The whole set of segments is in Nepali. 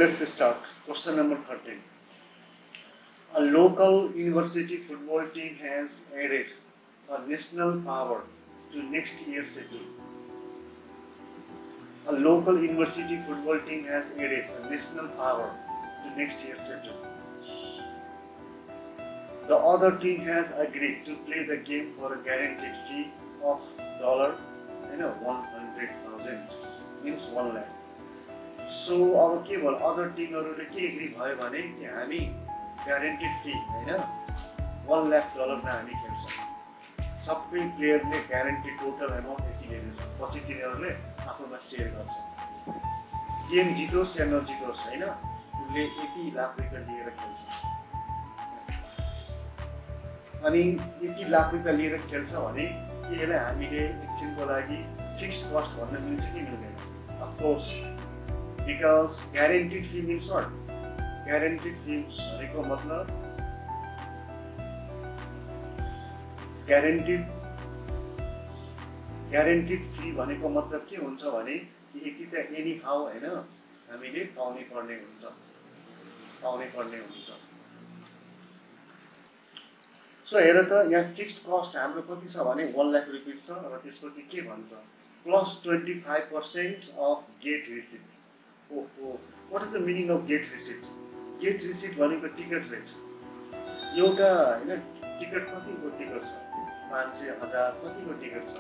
let's start. Question number 13. A local university football team has added a national power to next year's schedule. A local university football team has added a national power to next year's schedule. The other team has agreed to play the game for a guaranteed fee of $100,000, means 1 lakh. So अब के भयो अदर टिमहरुले के एग्री भयो भने कि हामी ग्यारेन्टेड फी हैन $1 लाख मा हामी खेल्छौं. सबै प्लेयरले ग्यारेन्टेड टोटल अमाउन्ट यति लिन्छ. पछि तिनीहरुले आफूमा शेयर गर्छन्. गेम जितोस् या नजितोस् हैन उले यति लाख रुपैयाँ लिएर खेल्छ. अनि यति लाख रुपैयाँ लिएर खेल्छ भने यसलाई हामीले एकछिनको लागि फिक्स्ड कस्ट भन्न मिल्छ कि मिल्दैन? Of course, because guaranteed fee means what? Guaranteed fee भनेको मतलब guaranteed fee भनेको मतलब के हुन्छ भने कि यति त एनी हाउ हैन हामीले पाउने पर्ने हुन्छ. सो हेर त यहाँ फिक्स्ड कस्ट हाम्रो कति छ भने 1 लाख रुपैयाँ छ र त्यसपछि के भन्छ plus 25% of gate receipt. What is the meaning of get receipt? Get receipt भनेको टिकट रेट. एउटा हैन टिकट कतिको टिकट छ 500,000 कतिको टिकट छ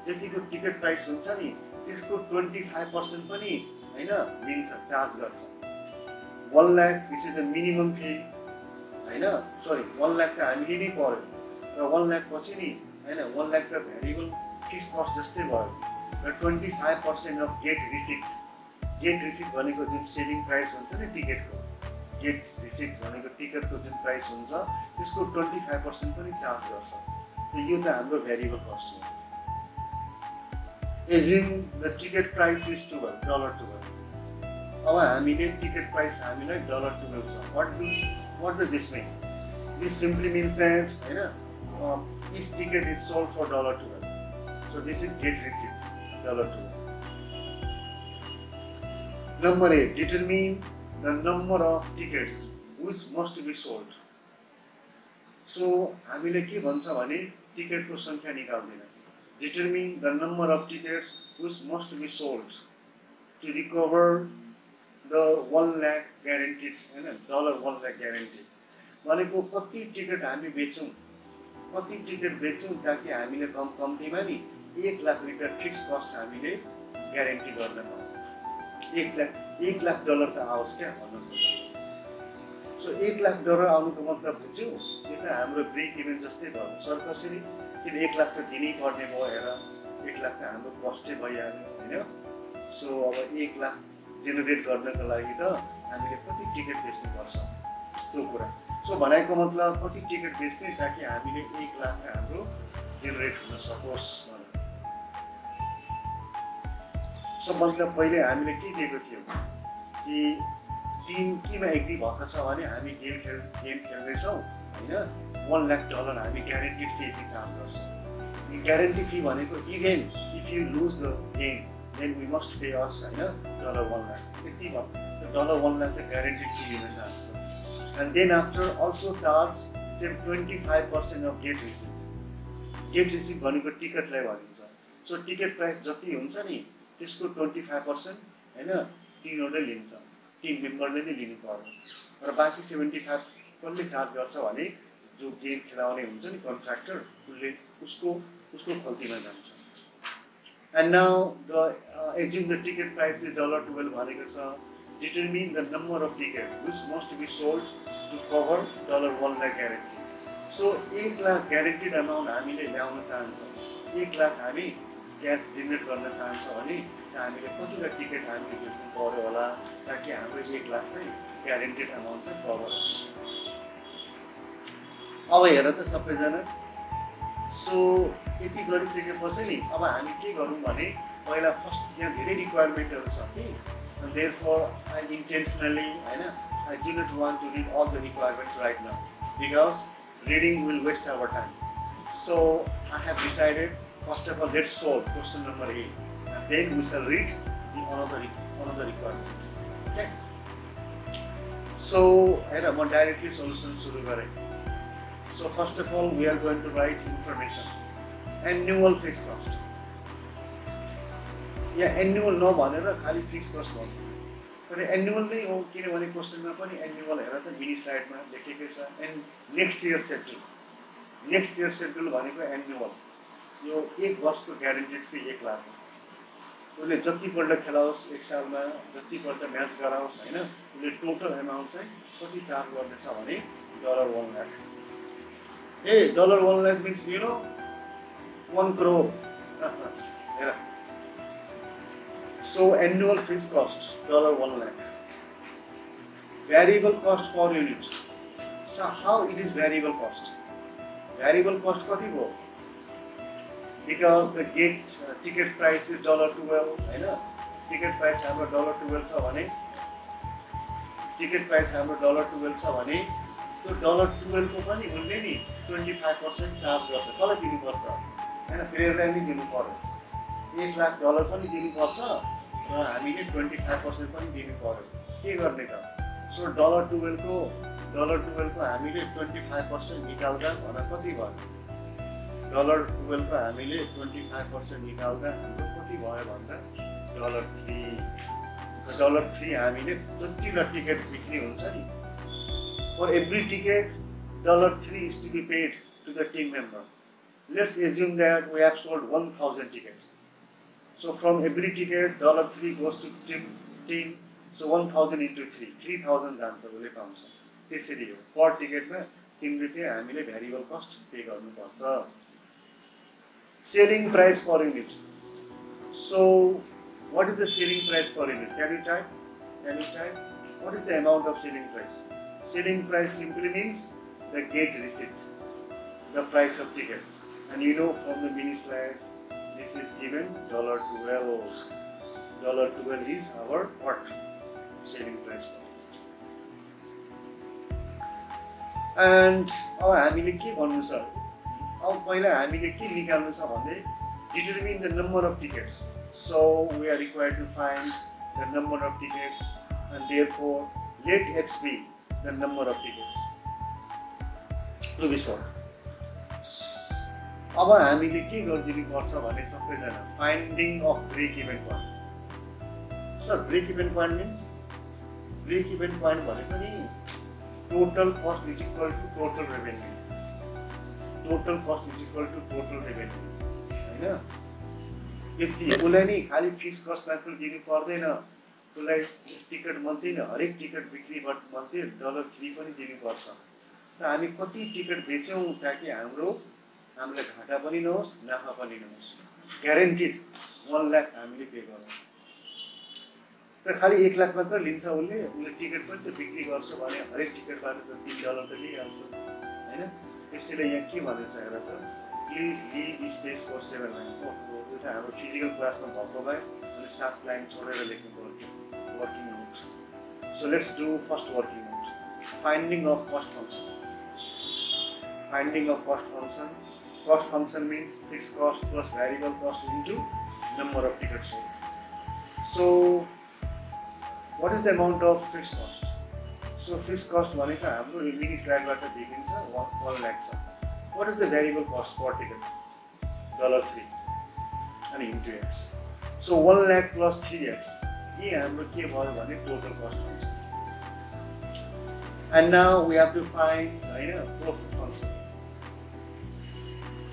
जतिको टिकट प्राइस हुन्छ नि त्यसको 25% पनि हैन लिन्छ, चार्ज गर्छ. 1 lakh this is the minimum fee हैन. सरी 1 लाख त हामीले नै पर्यो र 1 लाख पछि नि हैन 1 लाख त भ्यारिएबल फिक्स कस्ट जस्तै भयो र 25% of gate receipt. Gate receipt भनेको जुन सेलिङ प्राइस हुन्छ नि टिकटको, गेट रिसिप्ट भनेको टिकटको जुन प्राइस हुन्छ त्यसको 25% पनि चार्ज गर्छ. यो त हाम्रो भ्यारिएबल कस्ट हो. Assume the ticket price is $12. अब हामीले टिकट प्राइस हामीलाई $12 छ. What does this mean? This simply means that each ticket is sold for $12. So this is get receipt $12. Number 8, determine the number of tickets which must be sold. So हामीले के भन्छ भने टिकटको संख्या निकाल्दैन. Determine the number of tickets which must be sold to recover the 1 lakh guaranteed हैन $1 lakh guaranteed. भनेको कति टिकट हामी बेच्छौं ताकि हामीले कम्तीमा नि 1 लाख रुपैयाँ फिक्स कस्ट हामीले ग्यारेन्टी गर्न पाऊँ. $1 लाख त आओस् क्या भन्नु. सो $1 लाख आउनुको मतलब बुझ्यौ यो त हाम्रो ब्रेक इभन जस्तै भयो. सर कसरी किन 1 लाख त दिनै पर्ने भयो हेर 1 लाख त हाम्रो कस्टै भइहाल्यो हैन. सो अब 1 लाख जेनेरेट गर्नको लागि त हामीले कति टिकट बेच्नु पर्छ त्यो कुरा. सो भनेको मतलब कति टिकट बेच्ने ताकि हामीले 1 लाख हाम्रो जेनेरेट हुन सकोस्. सबभन्दा पहिले हामीले के दिएको थियो कि टिम केमा एग्री भएको छ भने हामी गेम खेल्दैछौँ हैन $1 लाख हामी ग्यारेन्टेड फी चार्ज गर्छौँ. ग्यारेन्टी फी भनेको even if you lose the game then we must pay us हैन $1 लाख. त्यति भयो. $1 लाख त ग्यारेन्टेड फी लिन चाहन्छ. And then after also charge 25% of gate receipt. Gate receipt भनेको टिकटलाई भनिन्छ. सो टिकट प्राइस जति हुन्छ नि त्यसको 25% हैन टिमले लिन्छ, टिम मेम्बरले नै लिनु पर्यो र बाँकी 75 कसले चार्ज गर्छ भने जो गेम खेलाउने हुन्छ नि कन्ट्र्याक्टर उसको खल्तीमा जान्छ. And now the assume the ticket price is $12 भनेको छ. Determine the number of ticket which must be sold to cover $1 lakh guarantee. So 1 lakh guaranteed amount हामीले ल्याउन चाहन्छौँ. 1 लाख हामी क्यास जेनेरेट गर्न चाहन्छ भने हामीले कतिवटा टिकट हामीले बेच्नु पर्यो होला ताकि हाम्रो 1 लाख चाहिँ ग्यारेन्टेड अमाउन्ट चाहिँ कभर होस्. अब हेर त सबैजना. सो यति गरिसकेपछि नि अब हामी के गरौँ भने पहिला फर्स्ट यहाँ धेरै रिक्वायरमेन्टहरू छ कि therefore I intentionally I do not want to read all the requirements right now because reading will waste our time. So I have decided first of all let's solve question number 8 and then we shall read the another requirement. Okay. So हैन म डाइरेक्टली सल्युसन सुरु गरेँ so first of all we are going to write information annual fix cost यहाँ एनुअल नभनेर खालि फिक्स कस्ट भन्नु तर एनुअल नै हो किनभने क्वेसनमा पनि एनुअल हेर त मिनी स्लाइडमा लेखेकै छ एन्ड नेक्स्ट इयर सेड्युल भनेको एनुअल यो 1 वर्षको ग्यारेन्टेड फी 1 लाख हो उसले जतिपल्ट खेलाओस् 1 सालमा जतिपल्ट म्याच गराओस् हैन उसले टोटल एमाउन्ट चाहिँ कति चार्ज गर्नेछ भने $1 lakh $1 lakh means you know 1 crore हेर So annual fixed cost $1 lakh. Variable cost per unit. So how it is variable cost? Variable cost कति हो? Because the gate ticket price is $12 हैन ticket price हाम्रो $12 छ भने ticket price हाम्रो $12 छ भने त्यो $12 को पनि उसले नि 25% चार्ज गर्छ कसलाई दिनुपर्छ हैन प्लेयरलाई नि दिनु पर्यो $1 लाख पनि दिनुपर्छ र हामीले 25% पनि दिनु पर्यो के गर्ने त सो $12 को हामीले 25% निकाल्दा भन कति भयो $12 को हामीले 25% निकाल्दा हाम्रो कति भयो भन्दा $3 हामीले जतिवटा टिकट बिक्री हुन्छ नि for every ticket $3 is to be paid to the team member. Let's assume that we have sold 1000 tickets. So from every ticket, $3 goes to team. So 1000 into 3, 3000 जान्छ उसले पाउँछ त्यसरी हो पर टिकटमा तिमीले चाहिँ हामीले भेरिएबल कस्ट पे गर्नुपर्छ selling price per unit so what is the selling price per unit can you type what is the amount of selling price simply means the gate receipt the price of ticket and you know from the mini slide this is given $12. $12 is our what selling price. And अब हामीले के भन्नु छ अब पहिला हामीले के निकाल्नु छ भन्दै determine the number of tickets. So we are required to find the number of tickets and therefore let x be the number of tickets to be sold. अब हामीले के गरिदिनु पर्छ भने सबैजना finding of break even point sir break even point means break even point भनेको नि total cost is equal to total revenue हैन यति उसलाई नि खालि फिक्स कस्ट मात्र दिनु पर्दैन उसलाई टिकट मन्थली न हरेक टिकट बिक्री मन्थली $3 पनि दिनुपर्छ त हामी कति टिकट बेच्यौं ताकि हामीलाई घाटा पनि नहोस् नाफा पनि नहोस् ग्यारेन्टेड 1 लाख हामीले पे गर्छौं त खाली 1 लाख मात्र लिन्छ उसले टिकट पनि त बिक्री गर्छ भने हरेक टिकटबाट त $3 त लिइहाल्छ हैन त्यसैले यहाँ के भनेछ हेर त please leave space for 7 line यो त हाम्रो फिजिकल क्लासमा भएको भए अनि 7 लाइन छोडेर लेख्नु पर्यो working note so let's do first working note finding of cost function cost function means fixed cost plus variable cost into number of tickets sold. So what is the amount of fixed cost? So fixed cost भनेको हाम्रो मिनी स्लाइडबाट देखिन्छ 1 लाख छ. What is the variable cost per ticket? $3 and into x. So 1 lakh plus 3x. ये हाम्रो के भयो भने total cost function. And now we have to find profit function.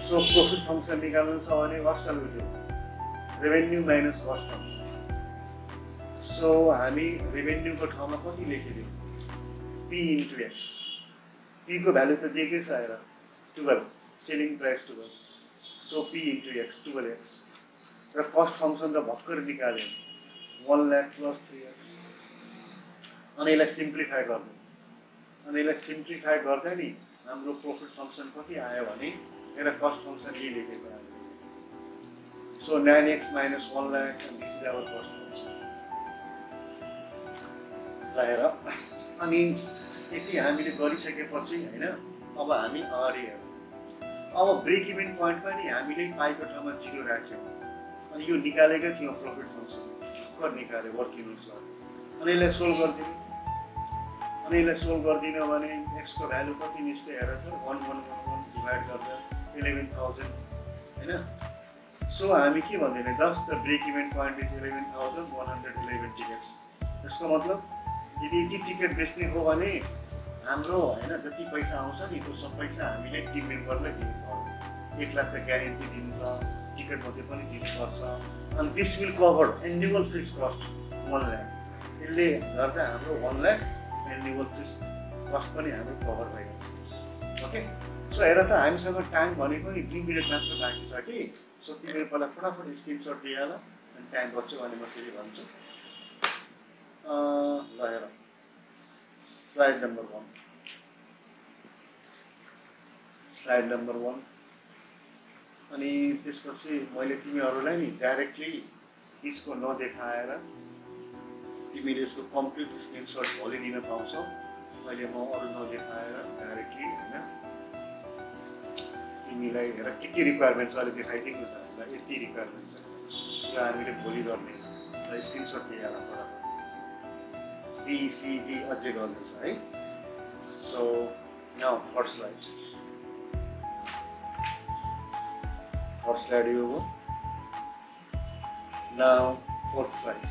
So profit function निकाल्नु छ भने what shall we do? Revenue minus cost function. So हामी revenue को ठाउँमा कति लेखिदियौ? P into x. P को भ्यालु त दिएकै छ हेर 12 selling price 12. So P into x 12x. र cost function त भर्खर निकाल्यौ 1 lakh plus 3x. अनि यसलाई सिम्प्लिफाई गर्नु अनि यसलाई सिम्प्लिफाई गर्दा नि हाम्रो profit function कति आयो भने मेरा cost function ये लेखेको आयो so 9x minus 1 lakh and this is our cost function ल हेर अनि यति हामीले गरिसकेपछि हैन अब हामी अगाडि हेरौँ अब ब्रेक इभन पोइन्टमा नि हामीले पाइको ठाउँमा 0 राख्यौं अनि यो निकालेको थियो प्रॉफिट फंक्सन कर निकाले वर्किङ नोट्स अनि यसलाई सोल्भ गर्दिनु अनि यसलाई सोल्भ गरिदिनु भने एक्सको भ्यालु कति निस्क्यो हेर त 1111 डिभाइड गर्दा 11,000 हैन। सो हामी के भन्दैन thus the break even point is 11,111 tickets. त्यसको मतलब यदि यति टिकट बेच्ने हो भने हाम्रो हैन जति पैसा आउँछ नि त्यो सब पैसा हामीले टिम मेम्बरलाई दिनुपर्छ। 1 लाख त ग्यारेन्टी दिन्छ, टिकट मात्रै पनि दिनुपर्छ। अनि this will cover annual fix cost 1 lakh. यसले गर्दा हाम्रो 1 लाख एनुअल फिक्स कस्ट पनि हाम्रो कभर भइन्छ। ओके, सो हेर त हामीसँग टाइम भनेको नि 2 मिनट मात्र बाँकी छ कि। सो तिमीले पहिला फटाफट स्क्रिनसट दिइहाल अनि टाइम बच्यो भने म फेरि भन्छु। ल हेर स्लाइड नम्बर 1 अनि त्यसपछि मैले तिमीहरूलाई नि डाइरेक्टली यसको नदेखाएर तिमीले यसको कम्प्लिट स्क्रिनसट भोलि दिन पाउँछौ। मैले म अरू नदेखाएर डाइरेक्टली हैन तिमीलाई हेर के रिक्वायरमेन्ट छ अहिले देखाइदिनु त हामीलाई यति रिक्वायरमेन्ट छ यो हामीले भोलि गर्ने र स्क्रिनसट दिएर फटाफट BCD अझै गर्दैछ है। सो नाउ फर्स्ट स्लाइड यो हो। नाउ फोर्थ स्लाइड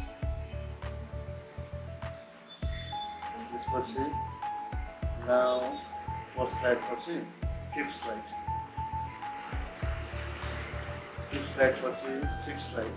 त्यसपछि नाउ फोर्थ स्लाइड पछि फिफ्थ स्लाइड पछि सिक्स्थ स्लाइड